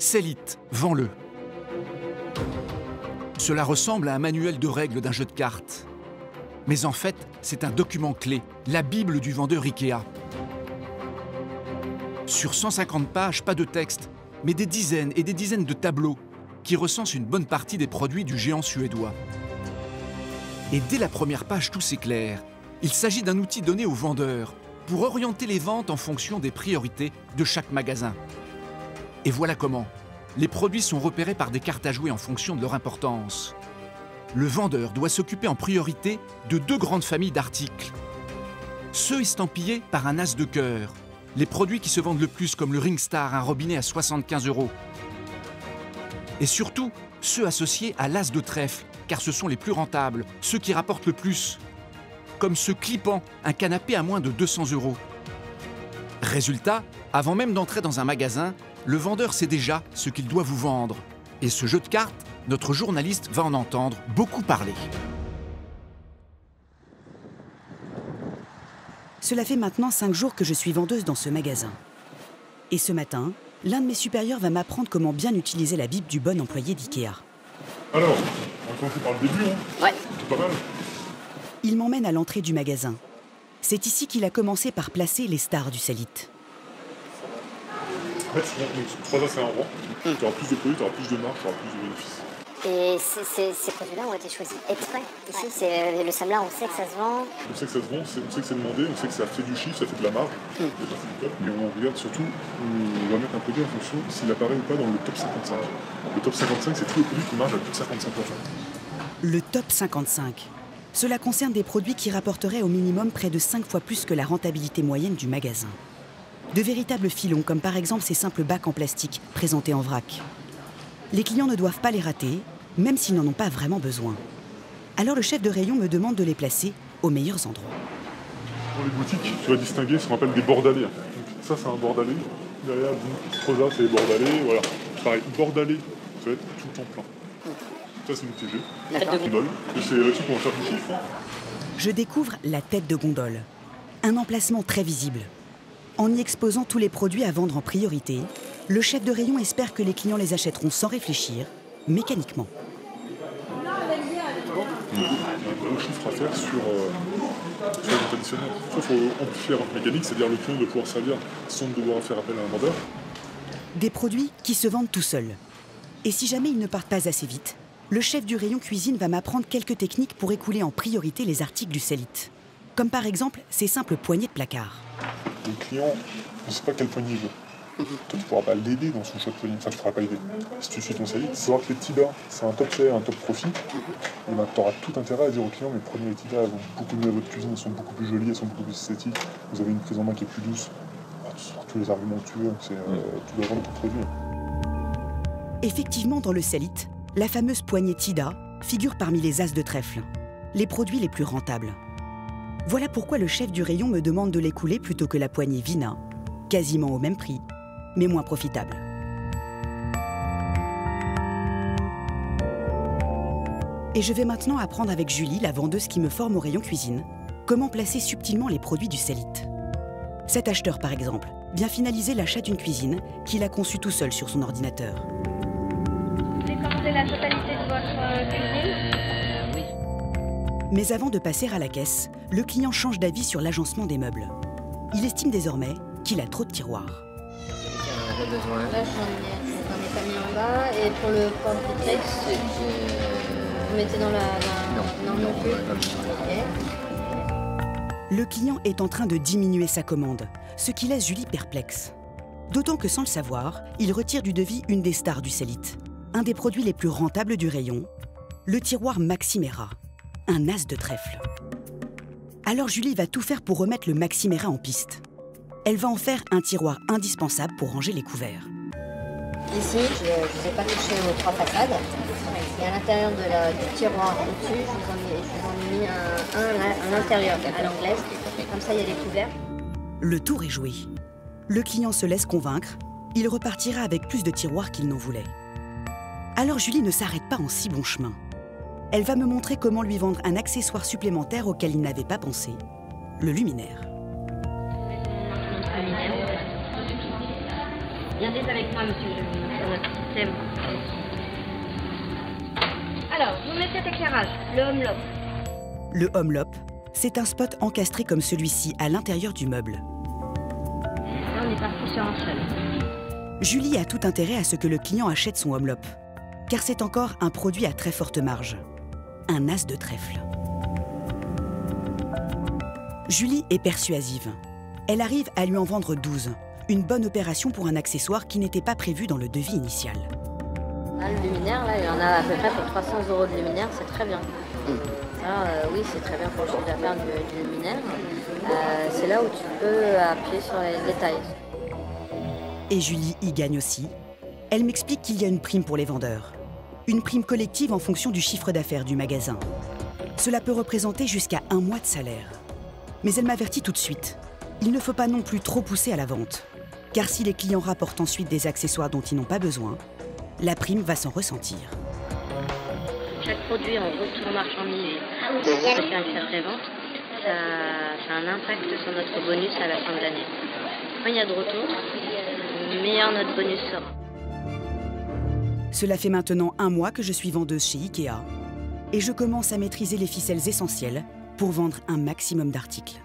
Célite, vends-le. Cela ressemble à un manuel de règles d'un jeu de cartes. Mais en fait, c'est un document clé, la Bible du vendeur Ikea. Sur 150 pages, pas de texte, mais des dizaines et des dizaines de tableaux qui recensent une bonne partie des produits du géant suédois. Et dès la première page, tout s'éclaire. Il s'agit d'un outil donné aux vendeurs pour orienter les ventes en fonction des priorités de chaque magasin. Et voilà comment. Les produits sont repérés par des cartes à jouer en fonction de leur importance. Le vendeur doit s'occuper en priorité de 2 grandes familles d'articles. Ceux estampillés par un as de cœur, les produits qui se vendent le plus comme le Ringstar, un robinet à 75 €. Et surtout, ceux associés à l'as de trèfle, car ce sont les plus rentables, ceux qui rapportent le plus. Comme ce clipant, un canapé à moins de 200 €. Résultat, avant même d'entrer dans un magasin, le vendeur sait déjà ce qu'il doit vous vendre. Et ce jeu de cartes, notre journaliste va en entendre beaucoup parler. Cela fait maintenant 5 jours que je suis vendeuse dans ce magasin. Et ce matin, l'un de mes supérieurs va m'apprendre comment bien utiliser la Bible du bon employé d'Ikea. Alors, on va commencer par le début, hein. Ouais. C'est pas mal. Il m'emmène à l'entrée du magasin. C'est ici qu'il a commencé par placer les stars du Célite. En fait, sur 3 ans, c'est un rang. Tu auras plus de produits, tu auras plus de marques, tu auras plus de bénéfices. Et ces produits-là ont été choisis exprès. Ici, c'est le Samla, on sait que ça se vend. On sait que ça se vend, on sait que c'est demandé, on sait que ça fait du chiffre, ça fait de la marge. Et on regarde surtout, on va mettre un produit en fonction s'il apparaît ou pas dans le top 55. Le top 55, c'est tous les produits qui marchent à plus de 55%. Le top 55. Cela concerne des produits qui rapporteraient au minimum près de 5 fois plus que la rentabilité moyenne du magasin. De véritables filons, comme par exemple ces simples bacs en plastique présentés en vrac. Les clients ne doivent pas les rater, même s'ils n'en ont pas vraiment besoin. Alors le chef de rayon me demande de les placer aux meilleurs endroits. Dans les boutiques, tu vas distinguer ce qu'on appelle des bordalets. Donc, ça, c'est un bordalet. Derrière, Rosa, c'est les bordalets. Voilà. Pareil, bordalet, ça va être tout le temps plein. Ça, c'est une TG. La tête de gondole. Et c'est là-dessus qu'on va faire du chiffre. Je découvre la tête de gondole. Un emplacement très visible. En y exposant tous les produits à vendre en priorité, le chef de rayon espère que les clients les achèteront sans réfléchir, mécaniquement. Il y a un gros chiffre à faire sur le traditionnel. Il faut amplifier la mécanique, c'est-à-dire le client de pouvoir servir sans devoir faire appel à un vendeur. Des produits qui se vendent tout seuls. Et si jamais ils ne partent pas assez vite, le chef du rayon cuisine va m'apprendre quelques techniques pour écouler en priorité les articles du Célite. Comme par exemple ces simples poignées de placard. Le client ne sait pas quel poignet il veut. Toi, tu ne pourras pas l'aider dans son choix de poignet. Enfin, tu ne pourras pas l'aider. Si tu suis ton Célite, tu savoir que les Tida, c'est un top share, un top profit. Et ben, tu auras tout intérêt à dire au client, mais prenez les Tida, elles vont beaucoup mieux à votre cuisine, elles sont beaucoup plus jolies, elles sont beaucoup plus esthétiques. Vous avez une prise en main qui est plus douce. Tu sors tous les arguments que tu veux, tu dois vendre ton produit. Effectivement, dans le Célite, la fameuse poignée Tida figure parmi les as de trèfle, les produits les plus rentables. Voilà pourquoi le chef du rayon me demande de l'écouler plutôt que la poignée Vina, quasiment au même prix, mais moins profitable. Et je vais maintenant apprendre avec Julie, la vendeuse qui me forme au rayon cuisine, comment placer subtilement les produits du Célite. Cet acheteur, par exemple, vient finaliser l'achat d'une cuisine qu'il a conçue tout seul sur son ordinateur. Vous voulez commander la totalité de votre cuisine ? Mais avant de passer à la caisse, le client change d'avis sur l'agencement des meubles. Il estime désormais qu'il a trop de tiroirs. On a besoin. Là, j'en ai pas mis en bas. Et pour le porte-vitesse, vous mettez dans la... Non plus. Ok. Le client est en train de diminuer sa commande, ce qui laisse Julie perplexe. D'autant que sans le savoir, il retire du devis une des stars du Célite, un des produits les plus rentables du rayon, le tiroir Maximera, un as de trèfle. Alors Julie va tout faire pour remettre le Maximera en piste. Elle va en faire un tiroir indispensable pour ranger les couverts. Ici, je ne vous ai pas touché aux 3 façades. Et à l'intérieur du tiroir au-dessus, je vous en ai mis un à l'intérieur, à l'anglaise. Comme ça, il y a les couverts. Le tour est joué. Le client se laisse convaincre. Il repartira avec plus de tiroirs qu'il n'en voulait. Alors Julie ne s'arrête pas en si bon chemin. Elle va me montrer comment lui vendre un accessoire supplémentaire auquel il n'avait pas pensé, le luminaire. Bien vite avec moi, monsieur, je vais vous montrer notre système. Alors, vous mettez cet éclairage, le home-lock. Le home-lock, c'est un spot encastré comme celui-ci à l'intérieur du meuble. Là, on est parti sur un seul. Julie a tout intérêt à ce que le client achète son home-lock, car c'est encore un produit à très forte marge. Un as de trèfle. Julie est persuasive. Elle arrive à lui en vendre 12. Une bonne opération pour un accessoire qui n'était pas prévu dans le devis initial. Là, le luminaire, là, il y en a à peu près pour 300 € de luminaire, c'est très bien. Ça, oui, c'est très bien pour le chiffre d'affaires du luminaire. C'est là où tu peux appuyer sur les détails. Et Julie y gagne aussi. Elle m'explique qu'il y a une prime pour les vendeurs. Une prime collective en fonction du chiffre d'affaires du magasin. Cela peut représenter jusqu'à 1 mois de salaire. Mais elle m'avertit tout de suite. Il ne faut pas non plus trop pousser à la vente. Car si les clients rapportent ensuite des accessoires dont ils n'ont pas besoin, la prime va s'en ressentir. Chaque produit en retour marchandise, avec un pré-vente, ça a un impact sur notre bonus à la fin de l'année. Quand il y a de retour, meilleur notre bonus sera. Cela fait maintenant 1 mois que je suis vendeuse chez Ikea et je commence à maîtriser les ficelles essentielles pour vendre un maximum d'articles.